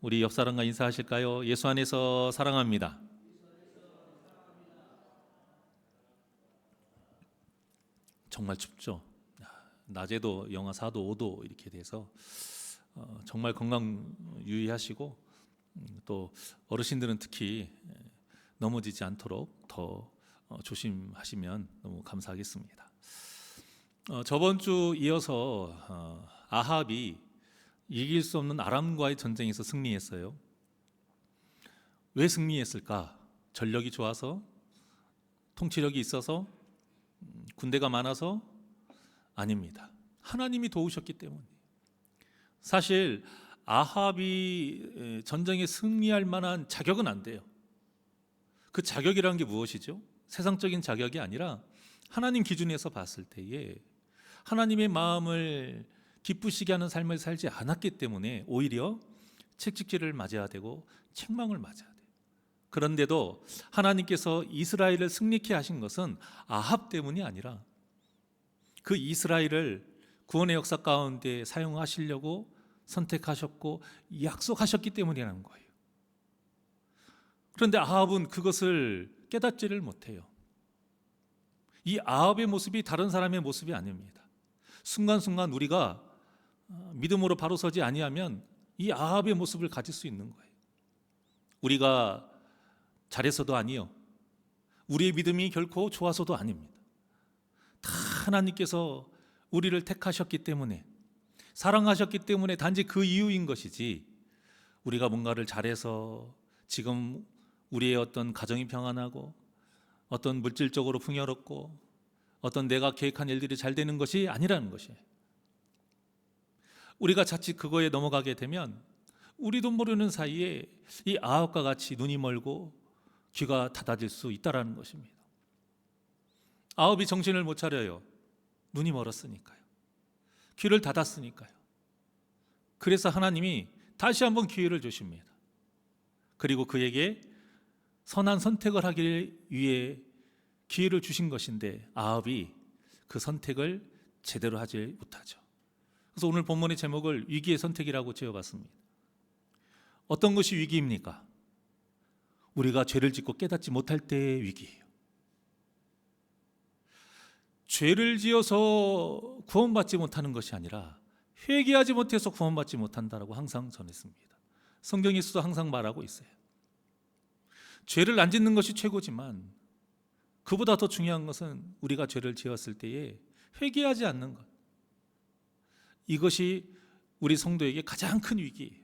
우리 옆 사람과 인사하실까요? 예수 안에서 사랑합니다. 정말 춥죠. 낮에도 영하 4도, 5도 이렇게 돼서 정말 건강 유의하시고 또 어르신들은 특히 넘어지지 않도록 더 조심하시면 너무 감사하겠습니다. 저번 주 이어서 아합이 이길 수 없는 아람과의 전쟁에서 승리했어요. 왜 승리했을까? 전력이 좋아서? 통치력이 있어서? 군대가 많아서? 아닙니다. 하나님이 도우셨기 때문에. 사실 아합이 전쟁에 승리할 만한 자격은 안 돼요. 그 자격이라는 게 무엇이죠? 세상적인 자격이 아니라 하나님 기준에서 봤을 때에 하나님의 마음을 기쁘시게 하는 삶을 살지 않았기 때문에 오히려 채찍질을 맞아야 되고 책망을 맞아야 돼요. 그런데도 하나님께서 이스라엘을 승리케 하신 것은 아합 때문이 아니라 그 이스라엘을 구원의 역사 가운데 사용하시려고 선택하셨고 약속하셨기 때문이라는 거예요. 그런데 아합은 그것을 깨닫지를 못해요. 이 아합의 모습이 다른 사람의 모습이 아닙니다. 순간순간 우리가 믿음으로 바로 서지 아니하면 이 아합의 모습을 가질 수 있는 거예요. 우리가 잘해서도 아니요, 우리의 믿음이 결코 좋아서도 아닙니다. 다 하나님께서 우리를 택하셨기 때문에, 사랑하셨기 때문에 단지 그 이유인 것이지, 우리가 뭔가를 잘해서 지금 우리의 어떤 가정이 평안하고 어떤 물질적으로 풍요롭고 어떤 내가 계획한 일들이 잘 되는 것이 아니라는 것이에요. 우리가 자칫 그거에 넘어가게 되면 우리도 모르는 사이에 이 아합과 같이 눈이 멀고 귀가 닫아질 수 있다는 것입니다. 아합이 정신을 못 차려요. 눈이 멀었으니까요. 귀를 닫았으니까요. 그래서 하나님이 다시 한번 기회를 주십니다. 그리고 그에게 선한 선택을 하기 위해 기회를 주신 것인데 아합이 그 선택을 제대로 하지 못하죠. 그래서 오늘 본문의 제목을 위기의 선택이라고 지어봤습니다. 어떤 것이 위기입니까? 우리가 죄를 짓고 깨닫지 못할 때의 위기예요. 죄를 지어서 구원받지 못하는 것이 아니라 회개하지 못해서 구원받지 못한다라고 항상 전했습니다. 성경에서도 항상 말하고 있어요. 죄를 안 짓는 것이 최고지만 그보다 더 중요한 것은 우리가 죄를 지었을 때에 회개하지 않는 것. 이것이 우리 성도에게 가장 큰 위기예요.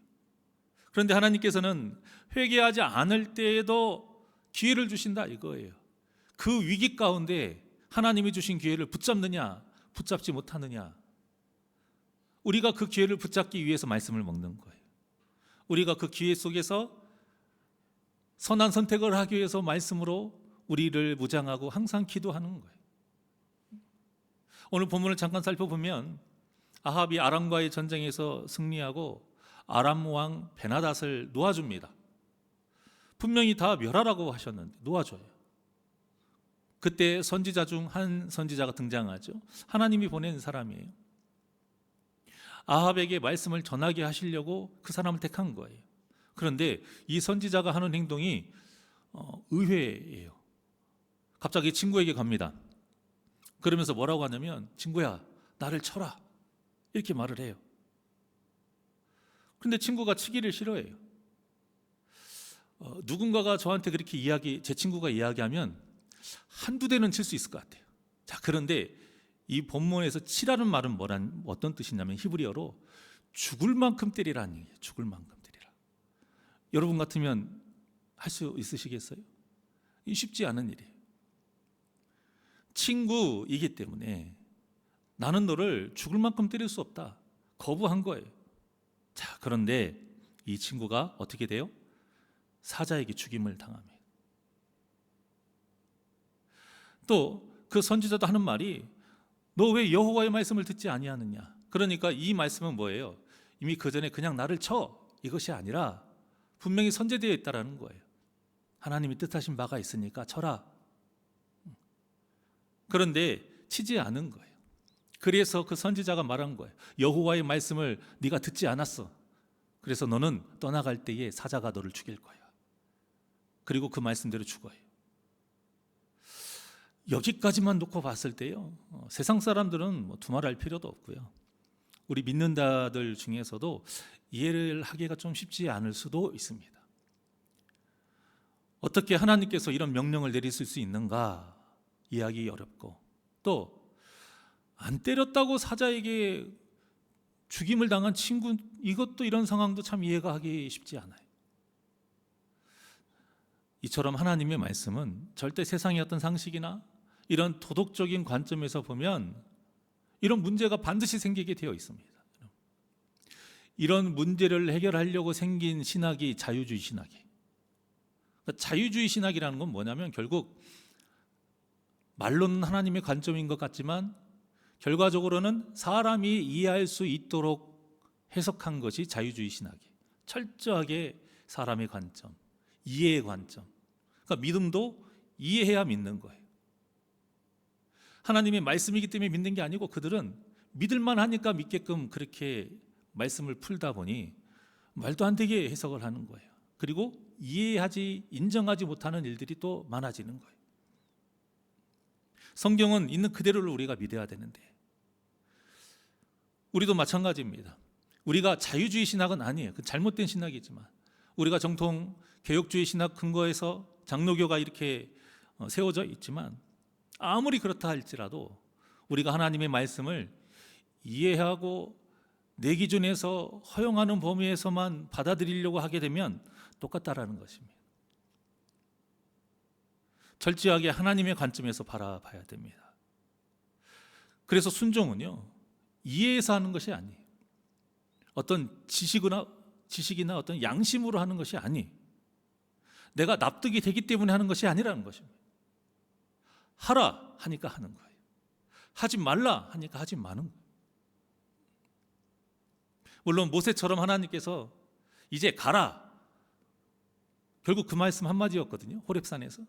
그런데 하나님께서는 회개하지 않을 때에도 기회를 주신다 이거예요. 그 위기 가운데 하나님이 주신 기회를 붙잡느냐 붙잡지 못하느냐, 우리가 그 기회를 붙잡기 위해서 말씀을 먹는 거예요. 우리가 그 기회 속에서 선한 선택을 하기 위해서 말씀으로 우리를 무장하고 항상 기도하는 거예요. 오늘 본문을 잠깐 살펴보면 아합이 아람과의 전쟁에서 승리하고 아람 왕 베나닷을 놓아줍니다. 분명히 다 멸하라고 하셨는데 놓아줘요. 그때 선지자 중 한 선지자가 등장하죠. 하나님이 보낸 사람이에요. 아합에게 말씀을 전하게 하시려고 그 사람을 택한 거예요. 그런데 이 선지자가 하는 행동이 의외예요. 갑자기 친구에게 갑니다. 그러면서 뭐라고 하냐면, 친구야, 나를 쳐라, 이렇게 말을 해요. 그런데 친구가 치기를 싫어해요. 누군가가 저한테 그렇게 제 친구가 이야기하면 한두 대는 칠 수 있을 것 같아요. 자, 그런데 이 본문에서 치라는 말은 어떤 뜻이냐면 히브리어로 죽을 만큼 때리라는 얘기예요. 죽을 만큼 때리라. 여러분 같으면 할 수 있으시겠어요? 쉽지 않은 일이에요. 친구이기 때문에 나는 너를 죽을 만큼 때릴 수 없다, 거부한 거예요. 자, 그런데 이 친구가 어떻게 돼요? 사자에게 죽임을 당합니다. 또 그 선지자도 하는 말이, 너 왜 여호와의 말씀을 듣지 아니하느냐. 그러니까 이 말씀은 뭐예요? 이미 그 전에 그냥 나를 쳐, 이것이 아니라 분명히 선제되어 있다라는 거예요. 하나님이 뜻하신 바가 있으니까 쳐라. 그런데 치지 않은 거예요. 그래서 그 선지자가 말한 거예요. 여호와의 말씀을 네가 듣지 않았어. 그래서 너는 떠나갈 때에 사자가 너를 죽일 거야. 그리고 그 말씀대로 죽어요. 여기까지만 놓고 봤을 때요, 세상 사람들은 뭐 두말할 필요도 없고요, 우리 믿는 자들 중에서도 이해를 하기가 좀 쉽지 않을 수도 있습니다. 어떻게 하나님께서 이런 명령을 내리실 수 있는가 이해하기 어렵고, 또 안 때렸다고 사자에게 죽임을 당한 친구, 이것도 이런 상황도 참 이해가 하기 쉽지 않아요. 이처럼 하나님의 말씀은 절대 세상의 어떤 상식이나 이런 도덕적인 관점에서 보면 이런 문제가 반드시 생기게 되어 있습니다. 이런 문제를 해결하려고 생긴 신학이 자유주의 신학이에요. 그러니까 자유주의 신학이라는 건 뭐냐면 결국 말로는 하나님의 관점인 것 같지만 결과적으로는 사람이 이해할 수 있도록 해석한 것이 자유주의 신학이에요. 철저하게 사람의 관점, 이해의 관점. 그러니까 믿음도 이해해야 믿는 거예요. 하나님의 말씀이기 때문에 믿는 게 아니고 그들은 믿을만 하니까 믿게끔 그렇게 말씀을 풀다 보니 말도 안 되게 해석을 하는 거예요. 그리고 이해하지, 인정하지 못하는 일들이 또 많아지는 거예요. 성경은 있는 그대로를 우리가 믿어야 되는데 우리도 마찬가지입니다. 우리가 자유주의 신학은 아니에요. 그 잘못된 신학이지만 우리가 정통 개혁주의 신학 근거에서 장로교가 이렇게 세워져 있지만 아무리 그렇다 할지라도 우리가 하나님의 말씀을 이해하고 내 기준에서 허용하는 범위에서만 받아들이려고 하게 되면 똑같다라는 것입니다. 철저하게 하나님의 관점에서 바라봐야 됩니다. 그래서 순종은요, 이해해서 하는 것이 아니에요. 어떤 지식이나 어떤 양심으로 하는 것이 아니에요. 내가 납득이 되기 때문에 하는 것이 아니라는 것입니다. 하라 하니까 하는 거예요. 하지 말라 하니까 하지 마는 거예요. 물론 모세처럼 하나님께서 이제 가라, 결국 그 말씀 한마디였거든요, 호렙산에서.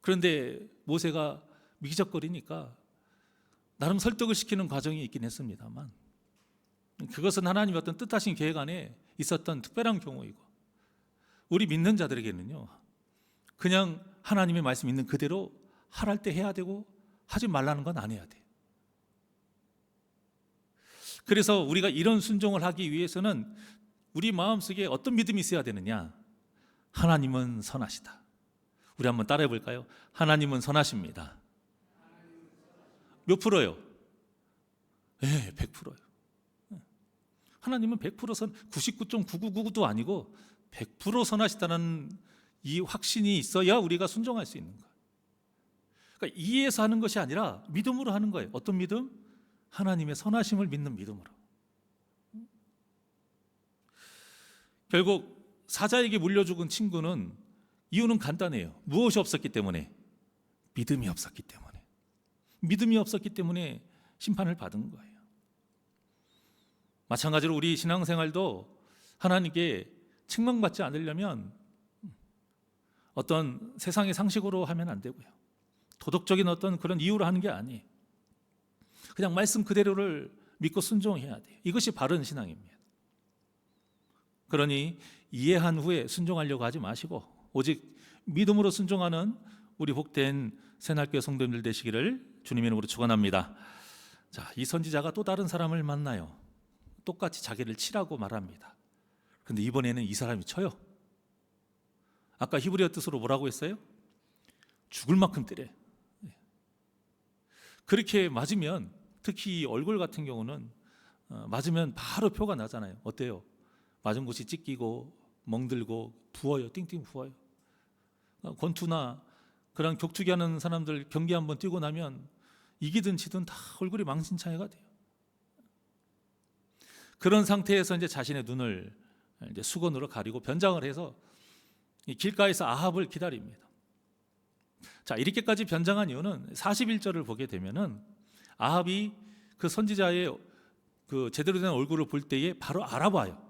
그런데 모세가 미기적거리니까 나름 설득을 시키는 과정이 있긴 했습니다만 그것은 하나님의 어떤 뜻하신 계획 안에 있었던 특별한 경우이고, 우리 믿는 자들에게는요 그냥 하나님의 말씀 있는 그대로 하랄 때 해야 되고 하지 말라는 건 안 해야 돼요. 그래서 우리가 이런 순종을 하기 위해서는 우리 마음속에 어떤 믿음이 있어야 되느냐? 하나님은 선하시다. 우리 한번 따라해 볼까요? 하나님은 선하십니다. 몇 프로요? 네, 100%요. 하나님은 100% 선, 99.9999도 아니고 100% 선하시다는 이 확신이 있어야 우리가 순종할 수 있는 거예요. 그러니까 이해해서 하는 것이 아니라 믿음으로 하는 거예요. 어떤 믿음? 하나님의 선하심을 믿는 믿음으로. 결국 사자에게 물려 죽은 친구는 이유는 간단해요. 무엇이 없었기 때문에? 믿음이 없었기 때문에. 믿음이 없었기 때문에 심판을 받은 거예요. 마찬가지로 우리 신앙생활도 하나님께 책망받지 않으려면 어떤 세상의 상식으로 하면 안 되고요, 도덕적인 어떤 그런 이유로 하는 게 아니에요. 그냥 말씀 그대로를 믿고 순종해야 돼요. 이것이 바른 신앙입니다. 그러니 이해한 후에 순종하려고 하지 마시고 오직 믿음으로 순종하는 우리 복된 새날교회 성도님들 되시기를 주님의 이름으로 축원합니다. 자, 이 선지자가 또 다른 사람을 만나요. 똑같이 자기를 치라고 말합니다. 그런데 이번에는 이 사람이 쳐요. 아까 히브리어 뜻으로 뭐라고 했어요? 죽을 만큼 때려. 그렇게 맞으면, 특히 얼굴 같은 경우는 맞으면 바로 표가 나잖아요. 어때요? 맞은 곳이 찢기고 멍들고 부어요. 띵띵 부어요. 권투나 그런 격투기 하는 사람들 경기 한번 뛰고 나면 이기든 지든 다 얼굴이 망신창이가 돼요. 그런 상태에서 이제 자신의 눈을 이제 수건으로 가리고 변장을 해서 길가에서 아합을 기다립니다. 자, 이렇게까지 변장한 이유는 41절을 보게 되면은 아합이 그 선지자의 그 제대로 된 얼굴을 볼 때에 바로 알아봐요.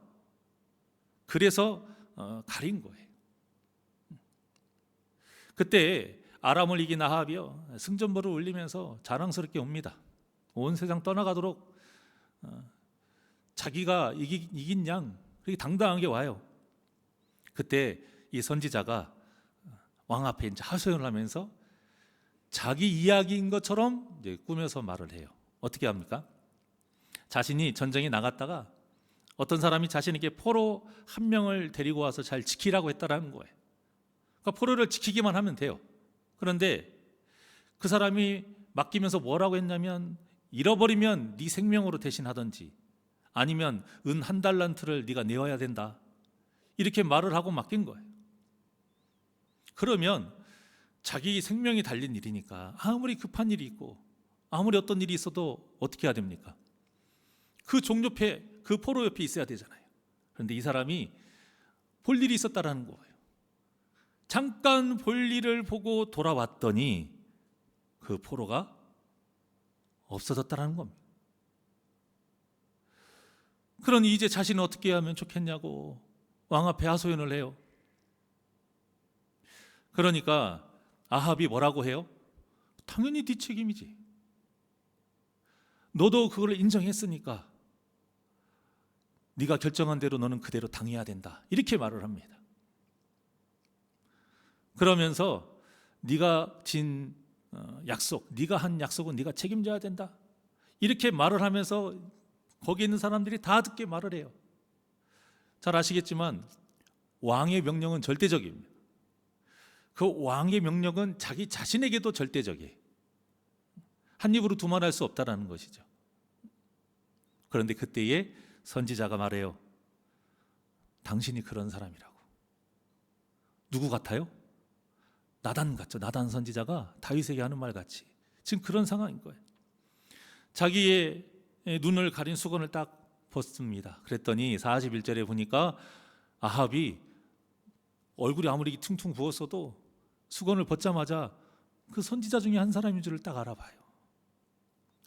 그래서 가린 거예요. 그때 아람을 이긴 아합이요, 승전보를 울리면서 자랑스럽게 옵니다. 온 세상 떠나가도록 자기가 이긴 양 그렇게 당당하게 와요. 그때 이 선지자가 왕 앞에 이제 하소연을 하면서 자기 이야기인 것처럼 이제 꾸며서 말을 해요. 어떻게 합니까? 자신이 전쟁에 나갔다가 어떤 사람이 자신에게 포로 한 명을 데리고 와서 잘 지키라고 했다라는 거예요. 그러니까 포로를 지키기만 하면 돼요. 그런데 그 사람이 맡기면서 뭐라고 했냐면, 잃어버리면 네 생명으로 대신하든지 아니면 은 1달란트를 네가 내어야 된다, 이렇게 말을 하고 맡긴 거예요. 그러면 자기 생명이 달린 일이니까 아무리 급한 일이 있고 아무리 어떤 일이 있어도 어떻게 해야 됩니까? 그 종 옆에, 그 포로 옆에 있어야 되잖아요. 그런데 이 사람이 볼 일이 있었다라는 거예요. 잠깐 볼 일을 보고 돌아왔더니 그 포로가 없어졌다라는 겁니다. 그러니 이제 자신은 어떻게 하면 좋겠냐고 왕 앞에 하소연을 해요. 그러니까 아합이 뭐라고 해요? 당연히 네 책임이지. 너도 그걸 인정했으니까 네가 결정한 대로 너는 그대로 당해야 된다, 이렇게 말을 합니다. 그러면서 네가 진 약속, 네가 한 약속은 네가 책임져야 된다, 이렇게 말을 하면서 거기 있는 사람들이 다 듣게 말을 해요. 잘 아시겠지만 왕의 명령은 절대적입니다. 그 왕의 명령은 자기 자신에게도 절대적이에요. 한 입으로 두말할 수 없다라는 것이죠. 그런데 그때에 선지자가 말해요. 당신이 그런 사람이라고. 누구 같아요? 나단 같죠. 나단 선지자가 다윗에게 하는 말 같이 지금 그런 상황인 거예요. 자기의 눈을 가린 수건을 딱 벗습니다. 그랬더니 41절에 보니까 아합이 얼굴이 아무리 퉁퉁 부었어도 수건을 벗자마자 그 선지자 중에 한 사람인 줄을 딱 알아봐요.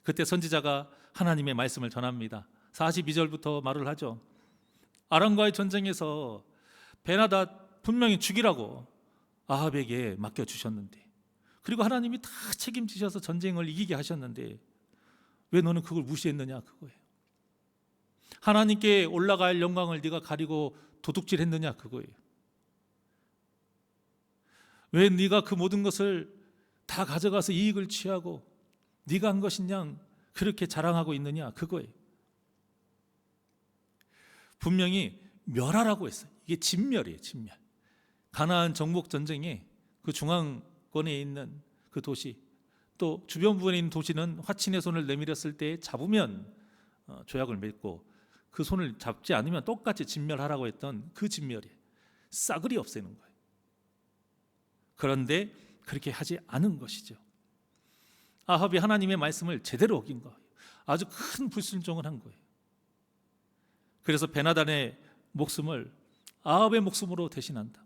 그때 선지자가 하나님의 말씀을 전합니다. 42절부터 말을 하죠. 아람과의 전쟁에서 베나닷 분명히 죽이라고 아합에게 맡겨주셨는데, 그리고 하나님이 다 책임지셔서 전쟁을 이기게 하셨는데 왜 너는 그걸 무시했느냐, 그거예요. 하나님께 올라갈 영광을 네가 가리고 도둑질했느냐, 그거예요. 왜 네가 그 모든 것을 다 가져가서 이익을 취하고 네가 한 것인 양 그렇게 자랑하고 있느냐, 그거예요. 분명히 멸하라고 했어요. 이게 진멸이에요, 진멸. 가나안 정복 전쟁에 그 중앙권에 있는 그 도시, 또 주변 부분에 있는 도시는 화친의 손을 내밀었을 때 잡으면 조약을 맺고 그 손을 잡지 않으면 똑같이 진멸하라고 했던 그 진멸이에요. 싸그리 없애는 거예요. 그런데 그렇게 하지 않은 것이죠. 아합이 하나님의 말씀을 제대로 어긴 거예요. 아주 큰 불순종을 한 거예요. 그래서 베나단의 목숨을 아합의 목숨으로 대신한다.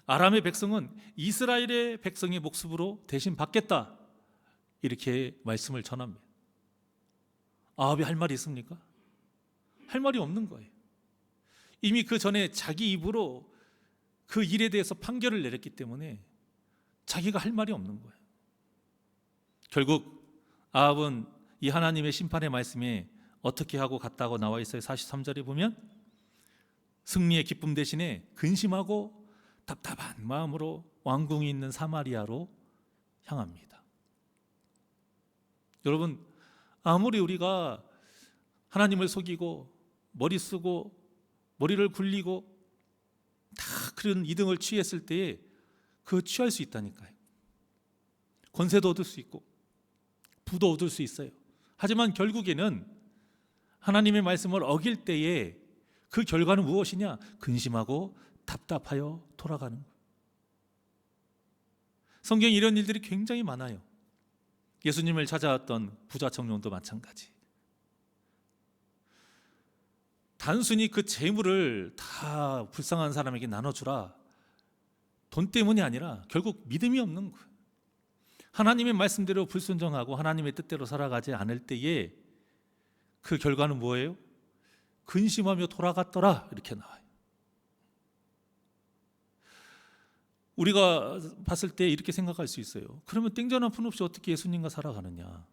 아람의 백성은 이스라엘의 백성의 목숨으로 대신 받겠다, 이렇게 말씀을 전합니다. 아합이 할 말이 있습니까? 할 말이 없는 거예요. 이미 그 전에 자기 입으로 그 일에 대해서 판결을 내렸기 때문에 자기가 할 말이 없는 거예요. 결국 아합은 이 하나님의 심판의 말씀에 어떻게 하고 갔다고 나와 있어요. 43절에 보면 승리의 기쁨 대신에 근심하고 답답한 마음으로 왕궁이 있는 사마리아로 향합니다. 여러분, 아무리 우리가 하나님을 속이고 머리 쓰고 머리를 굴리고 다 그런 이등을 취했을 때에 그 취할 수 있다니까요. 권세도 얻을 수 있고 부도 얻을 수 있어요. 하지만 결국에는 하나님의 말씀을 어길 때에 그 결과는 무엇이냐? 근심하고 답답하여 돌아가는 거예요. 성경에 이런 일들이 굉장히 많아요. 예수님을 찾아왔던 부자 청년도 마찬가지. 단순히 그 재물을 다 불쌍한 사람에게 나눠주라, 돈 때문이 아니라 결국 믿음이 없는 거예요. 하나님의 말씀대로 불순종하고 하나님의 뜻대로 살아가지 않을 때에 그 결과는 뭐예요? 근심하며 돌아갔더라, 이렇게 나와요. 우리가 봤을 때 이렇게 생각할 수 있어요. 그러면 땡전 한 푼 없이 어떻게 예수님과 살아가느냐?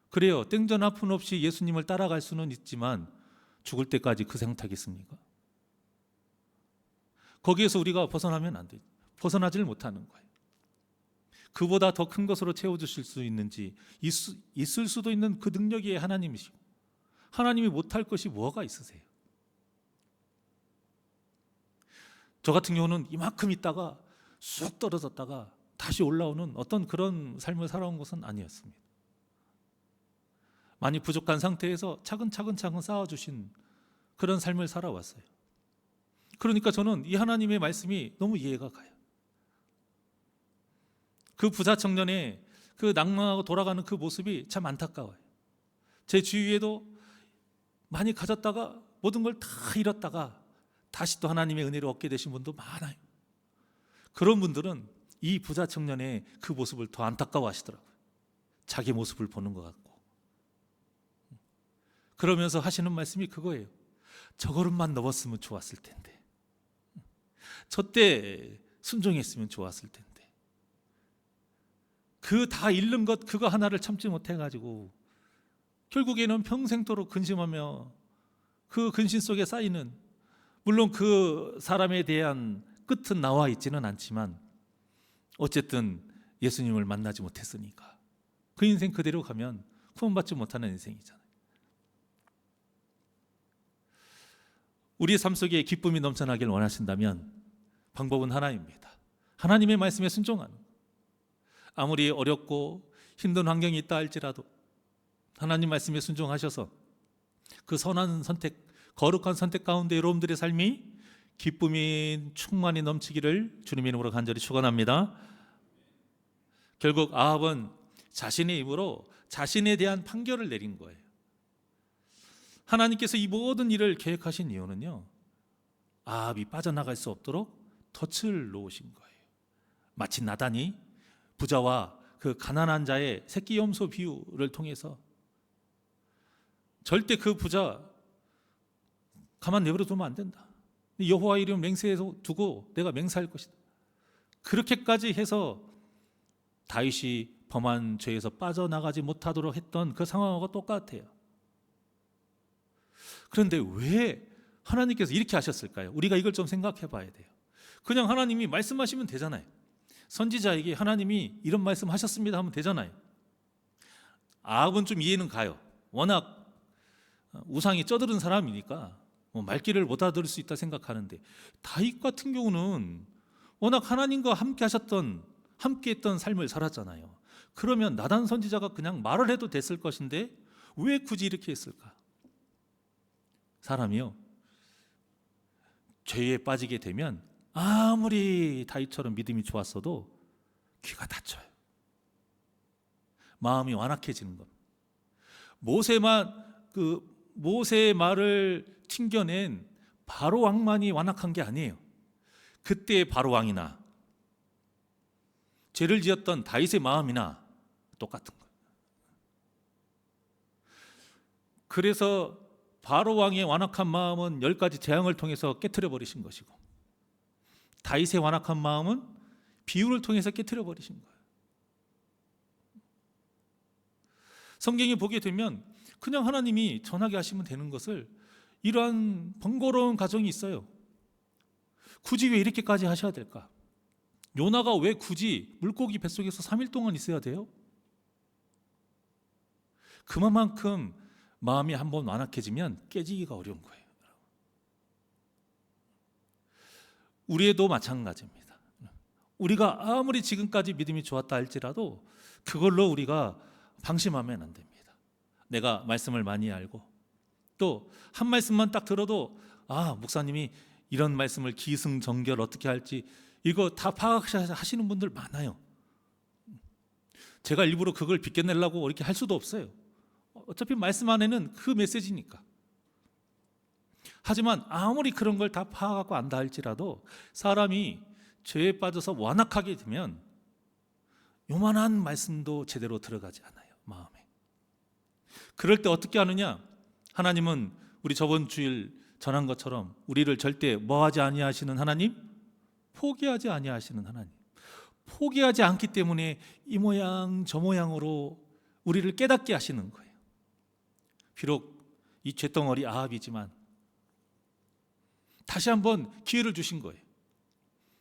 그래요. 땡전 한 푼 없이 예수님을 따라갈 수는 있지만 죽을 때까지 그 생각하겠습니까? 거기에서 우리가 벗어나면 안 돼. 벗어나질 못하는 거예요. 그보다 더 큰 것으로 채워주실 수 있는지, 있을 수도 있는 그 능력이 하나님이시고, 하나님이 못할 것이 뭐가 있으세요? 저 같은 경우는 이만큼 있다가 쑥 떨어졌다가 다시 올라오는 어떤 그런 삶을 살아온 것은 아니었습니다. 많이 부족한 상태에서 차근차근 쌓아주신 그런 삶을 살아왔어요. 그러니까 저는 이 하나님의 말씀이 너무 이해가 가요. 그 부자 청년의 그 낭망하고 돌아가는 그 모습이 참 안타까워요. 제 주위에도 많이 가졌다가 모든 걸 다 잃었다가 다시 또 하나님의 은혜를 얻게 되신 분도 많아요. 그런 분들은 이 부자 청년의 그 모습을 더 안타까워 하시더라고요. 자기 모습을 보는 것 같고. 그러면서 하시는 말씀이 그거예요. 저 걸음만 넘었으면 좋았을 텐데, 저때 순종했으면 좋았을 텐데, 그 다 잃는 것 그거 하나를 참지 못해가지고 결국에는 평생도록 근심하며 그 근심 속에 쌓이는, 물론 그 사람에 대한 끝은 나와 있지는 않지만 어쨌든 예수님을 만나지 못했으니까 그 인생 그대로 가면 구원받지 못하는 인생이잖아요. 우리의 삶 속에 기쁨이 넘쳐나길 원하신다면 방법은 하나입니다. 하나님의 말씀에 순종하는 것. 아무리 어렵고 힘든 환경이 있다 할지라도 하나님 말씀에 순종하셔서 그 선한 선택, 거룩한 선택 가운데 여러분들의 삶이 기쁨이 충만히 넘치기를 주님의 이름으로 간절히 축원합니다. 결국 아합은 자신의 입으로 자신에 대한 판결을 내린 거예요. 하나님께서 이 모든 일을 계획하신 이유는요, 아합이 빠져나갈 수 없도록 덫을 놓으신 거예요. 마치 나단이 부자와 그 가난한 자의 새끼 염소 비유를 통해서 절대 그 부자 가만 내버려 두면 안 된다. 여호와 이름 맹세해서 두고 내가 맹세할 것이다. 그렇게까지 해서 다윗이 범한 죄에서 빠져나가지 못하도록 했던 그 상황하고 똑같아요. 그런데 왜 하나님께서 이렇게 하셨을까요? 우리가 이걸 좀 생각해 봐야 돼요. 그냥 하나님이 말씀하시면 되잖아요. 선지자에게 하나님이 이런 말씀 하셨습니다 하면 되잖아요. 아합은 좀 이해는 가요. 워낙 우상이 쩌들은 사람이니까 말귀를 못 알아들을 수 있다 생각하는데, 다윗 같은 경우는 워낙 하나님과 함께 했던 삶을 살았잖아요. 그러면 나단 선지자가 그냥 말을 해도 됐을 것인데 왜 굳이 이렇게 했을까? 사람이요, 죄에 빠지게 되면 아무리 다윗처럼 믿음이 좋았어도 귀가 닫혀요. 마음이 완악해지는 겁니다. 모세의 말을 튕겨낸 바로 왕만이 완악한 게 아니에요. 그때의 바로 왕이나 죄를 지었던 다윗의 마음이나 똑같은 거예요. 그래서 바로 왕의 완악한 마음은 10가지 재앙을 통해서 깨트려 버리신 것이고, 다윗의 완악한 마음은 비유를 통해서 깨트려 버리신 거예요. 성경에 보게 되면 그냥 하나님이 전하게 하시면 되는 것을, 이러한 번거로운 과정이 있어요. 굳이 왜 이렇게까지 하셔야 될까? 요나가 왜 굳이 물고기 뱃속에서 3일 동안 있어야 돼요? 그만큼 마음이 한번 완악해지면 깨지기가 어려운 거예요. 우리에도 마찬가지입니다. 우리가 아무리 지금까지 믿음이 좋았다 할지라도 그걸로 우리가 방심하면 안 됩니다. 내가 말씀을 많이 알고 또 한 말씀만 딱 들어도 목사님이 이런 말씀을 기승전결 어떻게 할지 이거 다 파악하시는 분들 많아요. 제가 일부러 그걸 비껴내려고 이렇게 할 수도 없어요. 어차피 말씀 안에는 그 메시지니까. 하지만 아무리 그런 걸 다 파악하고 안다 할지라도 사람이 죄에 빠져서 완악하게 되면 요만한 말씀도 제대로 들어가지 않아요, 마음에. 그럴 때 어떻게 하느냐? 하나님은 우리 저번 주일 전한 것처럼 우리를 절대 뭐하지 아니하시는 하나님, 포기하지 아니하시는 하나님. 포기하지 않기 때문에 이 모양 저 모양으로 우리를 깨닫게 하시는 거예요. 비록 이 잿덩어리 아합이지만 다시 한번 기회를 주신 거예요.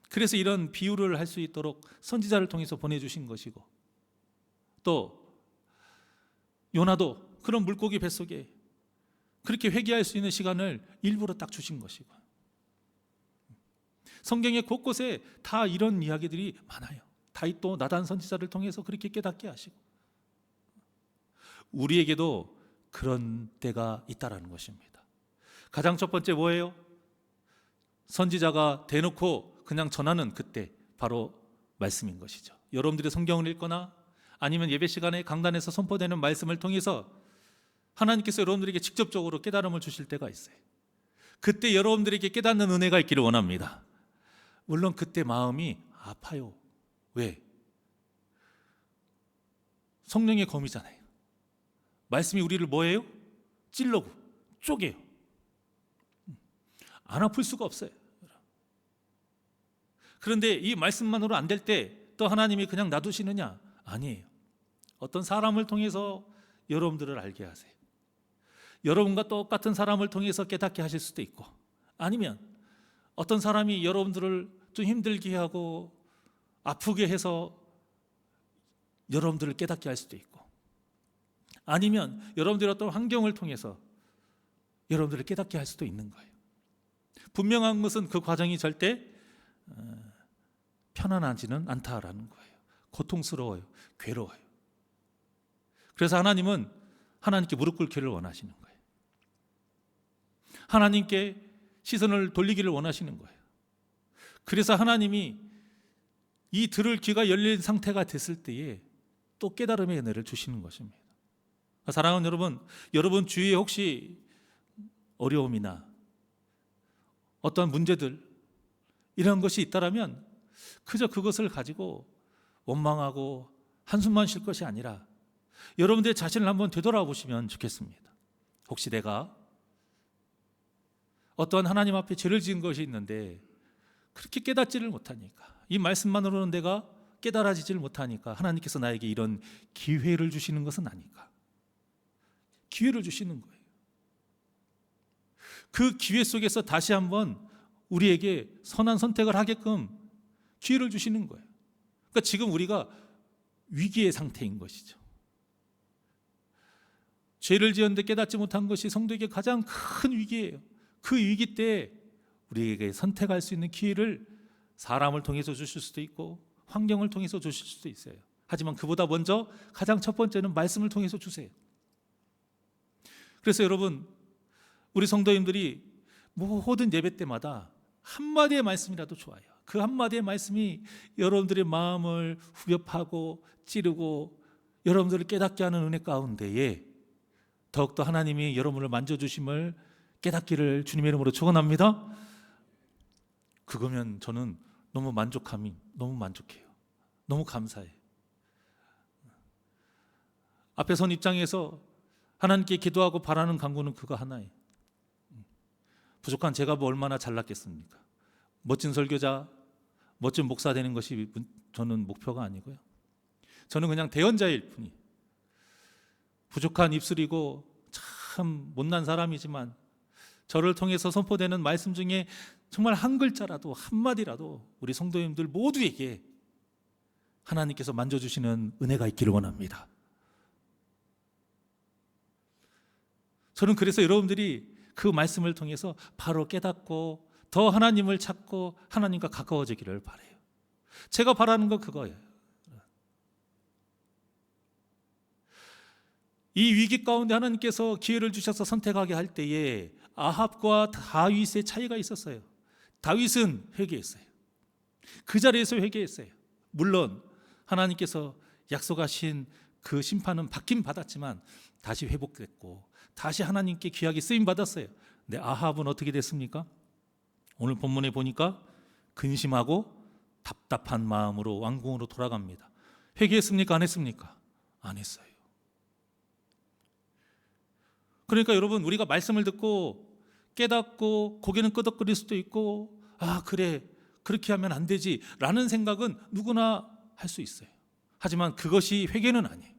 그래서 이런 비유를 할 수 있도록 선지자를 통해서 보내주신 것이고, 또 요나도 그런 물고기 뱃속에 그렇게 회개할 수 있는 시간을 일부러 딱 주신 것이고, 성경의 곳곳에 다 이런 이야기들이 많아요. 다윗도 나단 선지자를 통해서 그렇게 깨닫게 하시고, 우리에게도 그런 때가 있다라는 것입니다. 가장 첫 번째 뭐예요? 선지자가 대놓고 그냥 전하는 그때 바로 말씀인 것이죠. 여러분들이 성경을 읽거나 아니면 예배 시간에 강단에서 선포되는 말씀을 통해서 하나님께서 여러분들에게 직접적으로 깨달음을 주실 때가 있어요. 그때 여러분들에게 깨닫는 은혜가 있기를 원합니다. 물론 그때 마음이 아파요. 왜? 성령의 검이잖아요. 말씀이 우리를 뭐예요? 찔러고 쪼개요. 안 아플 수가 없어요. 그런데 이 말씀만으로 안 될 때 또 하나님이 그냥 놔두시느냐? 아니에요. 어떤 사람을 통해서 여러분들을 알게 하세요. 여러분과 똑같은 사람을 통해서 깨닫게 하실 수도 있고, 아니면 어떤 사람이 여러분들을 좀 힘들게 하고 아프게 해서 여러분들을 깨닫게 할 수도 있고, 아니면 여러분들의 어떤 환경을 통해서 여러분들을 깨닫게 할 수도 있는 거예요. 분명한 것은 그 과정이 절대 편안하지는 않다라는 거예요. 고통스러워요. 괴로워요. 그래서 하나님은 하나님께 무릎 꿇기를 원하시는 거예요. 하나님께 시선을 돌리기를 원하시는 거예요. 그래서 하나님이 이 들을 귀가 열린 상태가 됐을 때에 또 깨달음의 은혜를 주시는 것입니다. 사랑하는 여러분, 여러분 주위에 혹시 어려움이나 어떠한 문제들 이런 것이 있다라면 그저 그것을 가지고 원망하고 한숨만 쉴 것이 아니라 여러분들의 자신을 한번 되돌아보시면 좋겠습니다. 혹시 내가 어떠한 하나님 앞에 죄를 지은 것이 있는데 그렇게 깨닫지를 못하니까, 이 말씀만으로는 내가 깨달아지지를 못하니까 하나님께서 나에게 이런 기회를 주시는 것은 아닐까? 기회를 주시는 거예요. 그 기회 속에서 다시 한번 우리에게 선한 선택을 하게끔 기회를 주시는 거예요. 그러니까 지금 우리가 위기의 상태인 것이죠. 죄를 지었는데 깨닫지 못한 것이 성도에게 가장 큰 위기예요. 그 위기 때 우리에게 선택할 수 있는 기회를 사람을 통해서 주실 수도 있고 환경을 통해서 주실 수도 있어요. 하지만 그보다 먼저 가장 첫 번째는 말씀을 통해서 주세요. 그래서 여러분, 우리 성도님들이 모든 예배 때마다 한마디의 말씀이라도 좋아요. 그 한마디의 말씀이 여러분들의 마음을 후벼파고 찌르고 여러분들을 깨닫게 하는 은혜 가운데에 더욱더 하나님이 여러분을 만져주심을 깨닫기를 주님의 이름으로 축원합니다. 그거면 저는 너무 만족해요. 너무 감사해요. 앞에 선 입장에서 하나님께 기도하고 바라는 간구는 그거 하나예요. 부족한 제가 뭐 얼마나 잘났겠습니까? 멋진 설교자, 멋진 목사 되는 것이 저는 목표가 아니고요. 저는 그냥 대언자일 뿐이에요. 부족한 입술이고 참 못난 사람이지만 저를 통해서 선포되는 말씀 중에 정말 한 글자라도 한마디라도 우리 성도님들 모두에게 하나님께서 만져주시는 은혜가 있기를 원합니다. 저는 그래서 여러분들이 그 말씀을 통해서 바로 깨닫고 더 하나님을 찾고 하나님과 가까워지기를 바라요. 제가 바라는 건 그거예요. 이 위기 가운데 하나님께서 기회를 주셔서 선택하게 할 때에 아합과 다윗의 차이가 있었어요. 다윗은 회개했어요. 그 자리에서 회개했어요. 물론 하나님께서 약속하신 그 심판은 받긴 받았지만 다시 회복됐고 다시 하나님께 귀하게 쓰임 받았어요. 근데 아합은 어떻게 됐습니까? 오늘 본문에 보니까 근심하고 답답한 마음으로 왕궁으로 돌아갑니다. 회개했습니까? 안 했습니까? 안 했어요. 그러니까 여러분, 우리가 말씀을 듣고 깨닫고 고개는 끄덕거릴 수도 있고, 아 그래 그렇게 하면 안 되지 라는 생각은 누구나 할 수 있어요. 하지만 그것이 회개는 아니에요.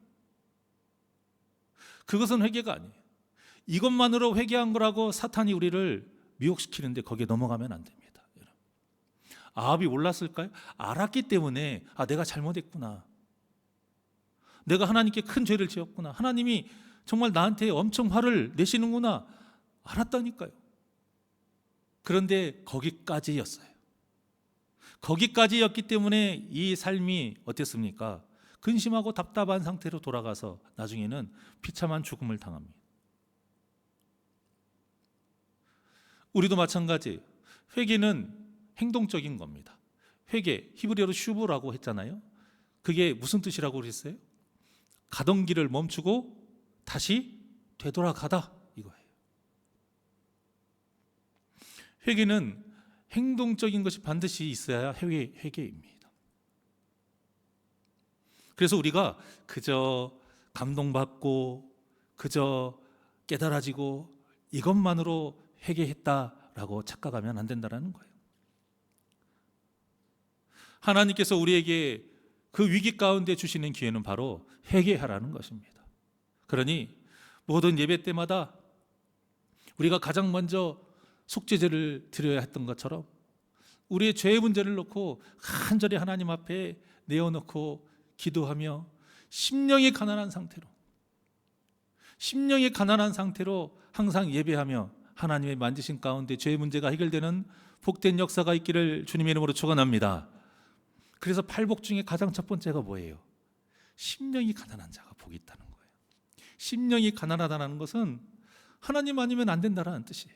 그것은 회개가 아니에요. 이것만으로 회개한 거라고 사탄이 우리를 미혹시키는데 거기에 넘어가면 안 됩니다. 아합이 몰랐을까요? 알았기 때문에 내가 잘못했구나, 내가 하나님께 큰 죄를 지었구나, 하나님이 정말 나한테 엄청 화를 내시는구나, 알았다니까요. 그런데 거기까지였어요. 거기까지였기 때문에 이 삶이 어땠습니까? 근심하고 답답한 상태로 돌아가서 나중에는 비참한 죽음을 당합니다. 우리도 마찬가지예요. 회개는 행동적인 겁니다. 회개, 히브리어로 슈브라고 했잖아요. 그게 무슨 뜻이라고 그랬어요? 가던 길을 멈추고 다시 되돌아가다, 이거예요. 회개는 행동적인 것이 반드시 있어야 회개입니다. 그래서 우리가 그저 감동받고 그저 깨달아지고 이것만으로 회개했다라고 착각하면 안 된다는 거예요. 하나님께서 우리에게 그 위기 가운데 주시는 기회는 바로 회개하라는 것입니다. 그러니 모든 예배 때마다 우리가 가장 먼저 속죄제를 드려야 했던 것처럼 우리의 죄의 문제를 놓고 간절히 하나님 앞에 내어놓고 기도하며 심령이 가난한 상태로 항상 예배하며 하나님의 만지신 가운데 죄의 문제가 해결되는 복된 역사가 있기를 주님의 이름으로 축원합니다. 그래서 팔복 중에 가장 첫 번째가 뭐예요? 심령이 가난한 자가 복이 있다는 거예요. 심령이 가난하다는 것은 하나님 아니면 안 된다는 뜻이에요.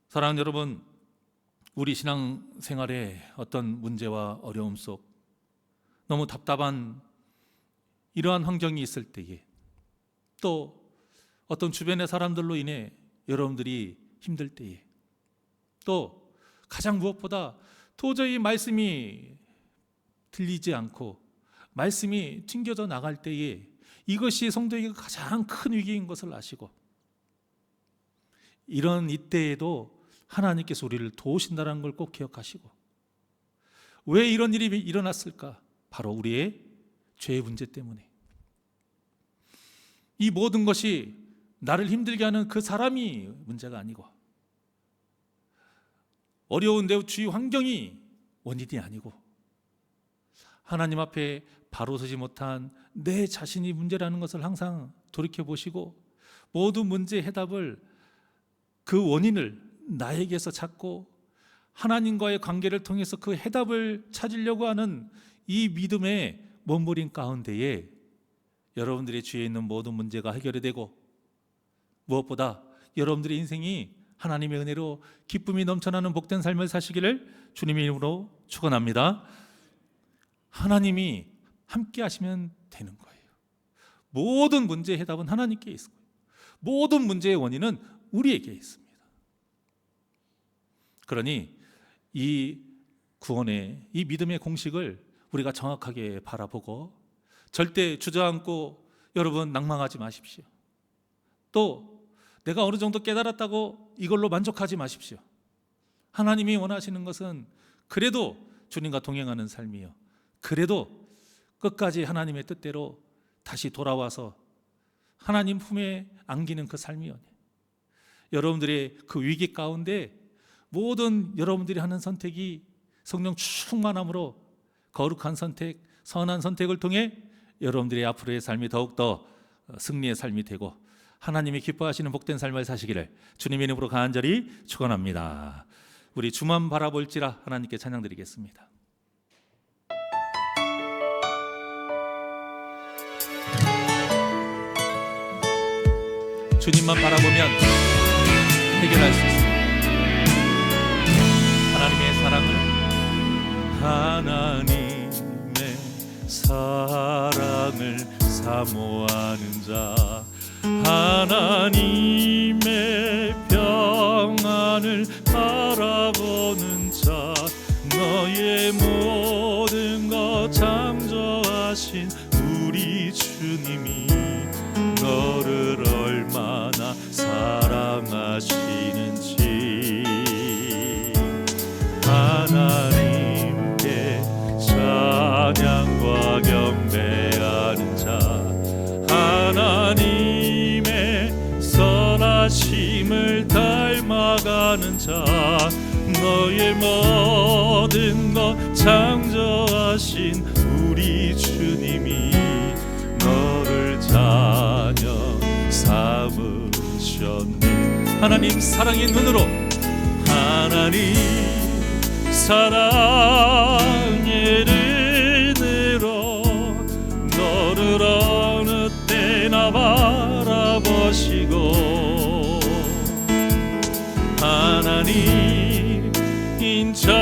사랑하는 여러분, 우리 신앙생활에 어떤 문제와 어려움 속 너무 답답한 이러한 환경이 있을 때에, 또 어떤 주변의 사람들로 인해 여러분들이 힘들 때에, 또 가장 무엇보다 도저히 말씀이 들리지 않고 말씀이 튕겨져 나갈 때에 이것이 성도에게 가장 큰 위기인 것을 아시고, 이런 이때에도 하나님께서 우리를 도우신다는 걸 꼭 기억하시고, 왜 이런 일이 일어났을까? 바로 우리의 죄의 문제 때문에. 이 모든 것이 나를 힘들게 하는 그 사람이 문제가 아니고, 어려운 내 주위 환경이 원인이 아니고, 하나님 앞에 바로 서지 못한 내 자신이 문제라는 것을 항상 돌이켜보시고, 모든 문제의 해답을, 그 원인을 나에게서 찾고 하나님과의 관계를 통해서 그 해답을 찾으려고 하는 이 믿음의 몸부림 가운데에 여러분들의 주위에 있는 모든 문제가 해결이 되고, 무엇보다 여러분들의 인생이 하나님의 은혜로 기쁨이 넘쳐나는 복된 삶을 사시기를 주님의 이름으로 축원합니다. 하나님이 함께 하시면 되는 거예요. 모든 문제의 해답은 하나님께 있을 거예요. 모든 문제의 원인은 우리에게 있습니다. 그러니 이 구원의, 이 믿음의 공식을 우리가 정확하게 바라보고 절대 주저앉고 여러분 낭망하지 마십시오. 또 내가 어느 정도 깨달았다고 이걸로 만족하지 마십시오. 하나님이 원하시는 것은 그래도 주님과 동행하는 삶이요, 그래도 끝까지 하나님의 뜻대로 다시 돌아와서 하나님 품에 안기는 그 삶이요, 여러분들의 그 위기 가운데 모든 여러분들이 하는 선택이 성령 충만함으로 거룩한 선택, 선한 선택을 통해 여러분들의 앞으로의 삶이 더욱더 승리의 삶이 되고 하나님이 기뻐하시는 복된 삶을 사시기를 주님의 이름으로 간절히 축원합니다. 우리 주만 바라볼지라 하나님께 찬양드리겠습니다. 주님만 바라보면 해결할 수 있습니다. 하나님의 사랑을 사모하는 자, 하나님의 평안을 바라보는 자, 너의 모든 것 창조하신 우리 주님이 너를 얼마나 사랑하시는지 하나님께 찬양과 경배하는 자, 선하심을 닮아가는 자, 너의 모든 것 창조하신 우리 주님이 너를 자녀 삼으셨네. 하나님 사랑의 눈으로, 하나님 사랑의 눈으로 너를 어느 때나 바라보시고, 하나님 인자귀로서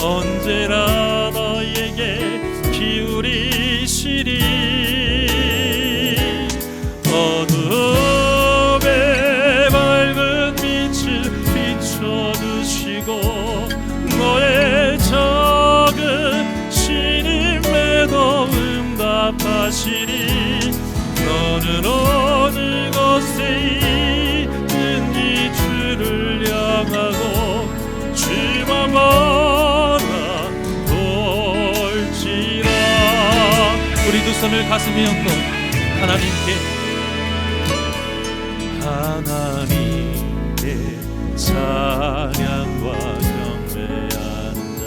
언제나 너에게 기울이시리. 어둠에 밝은 빛을 비춰주시고 너의 작은 신임에도 응답하시리. 너는 어느 곳에 있든지 주를 향하고 주만 바라볼지라. 우리 두 손을 가슴에 얹고 하나님께 찬양과 경배하는 자,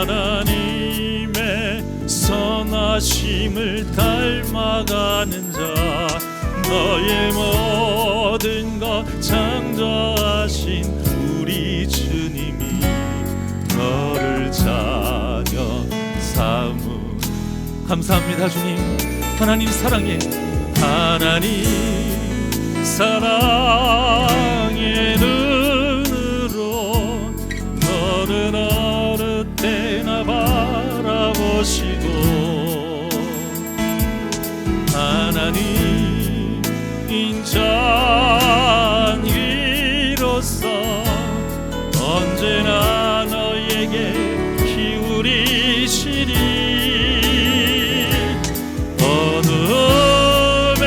하나님의 선하심을 닮아가는 자, 너의 모든 것 창조하신 우리 주님이 너를 자녀 삼으. 감사합니다 주님. 하나님 사랑해, 하나님 사랑의 눈으로 너를 어느 때나 바라보시고, 하나님 인자귀로서 언제나 너에게 기울이시리. 어둠에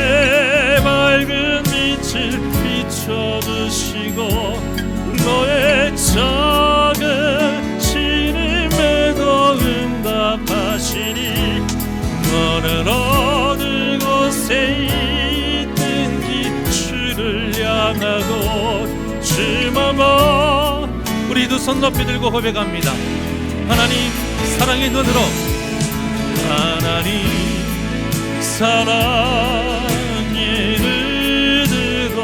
밝은 빛을 비춰주시고 너의 작은 신임에도 응답하시니. 너는 어느 곳에 있든지 주를 향하고 주만 봐. 우리 두 손 높이 들고 고백합니다. 하나님 사랑의 눈으로, 하나님 사랑의 눈으로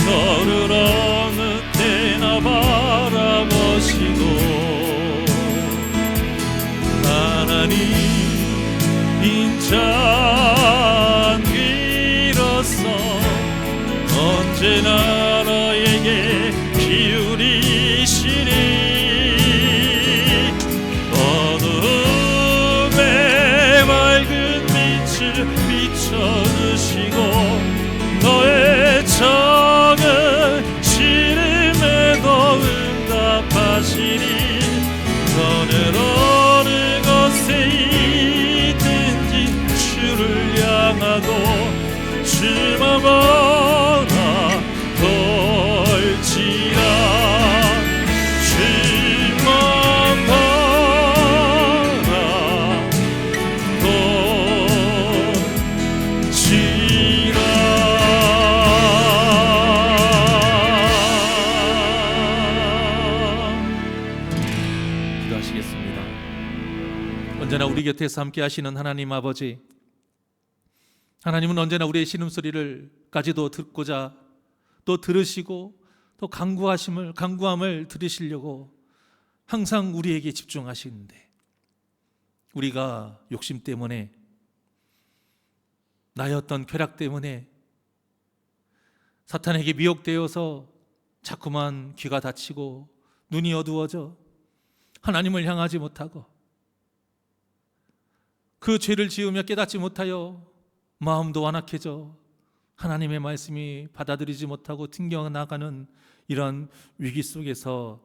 너를 어느 때나 바라보시고, 하나님 인자귀로서 언제나 너에게 기울이시리. 어둠에 밝은 빛을 비춰주시고 너의 작은 신임에도 응답하시니. 너는 어느 곳에 있든지 주를 향하고 주만 바라볼지라. 주만 바라볼지라. 기도하시겠습니다. 언제나 우리 곁에서 함께 하시는 하나님 아버지, 하나님은 언제나 우리의 신음소리를까지도 듣고자 또 들으시고 또 간구함을 들으시려고 항상 우리에게 집중하시는데, 우리가 욕심 때문에, 나의 어떤 쾌락 때문에 사탄에게 미혹되어서 자꾸만 귀가 닫히고 눈이 어두워져 하나님을 향하지 못하고, 그 죄를 지으며 깨닫지 못하여 마음도 완악해져 하나님의 말씀이 받아들이지 못하고 튕겨나가는 이런 위기 속에서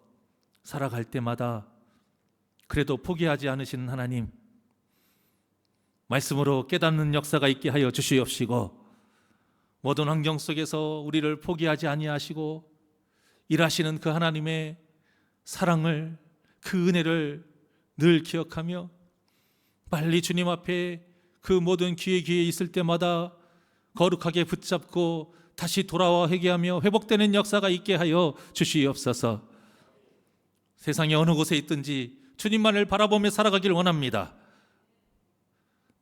살아갈 때마다 그래도 포기하지 않으시는 하나님, 말씀으로 깨닫는 역사가 있게 하여 주시옵시고, 모든 환경 속에서 우리를 포기하지 아니하시고 일하시는 그 하나님의 사랑을, 그 은혜를 늘 기억하며 빨리 주님 앞에 그 모든 기회에 있을 때마다 거룩하게 붙잡고 다시 돌아와 회개하며 회복되는 역사가 있게 하여 주시옵소서. 세상의 어느 곳에 있든지 주님만을 바라보며 살아가길 원합니다.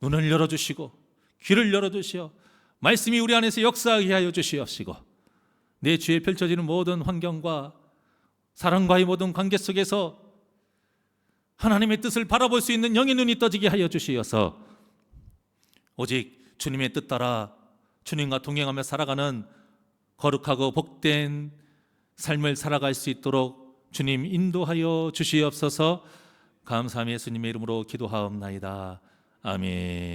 눈을 열어주시고 귀를 열어주시어 말씀이 우리 안에서 역사하게 하여 주시옵시고, 내 주위에 펼쳐지는 모든 환경과 사랑과의 모든 관계 속에서 하나님의 뜻을 바라볼 수 있는 영의 눈이 떠지게 하여 주시어서 오직 주님의 뜻 따라 주님과 동행하며 살아가는 거룩하고 복된 삶을 살아갈 수 있도록 주님 인도하여 주시옵소서. 감사하며 예수님의 이름으로 기도하옵나이다. 아멘.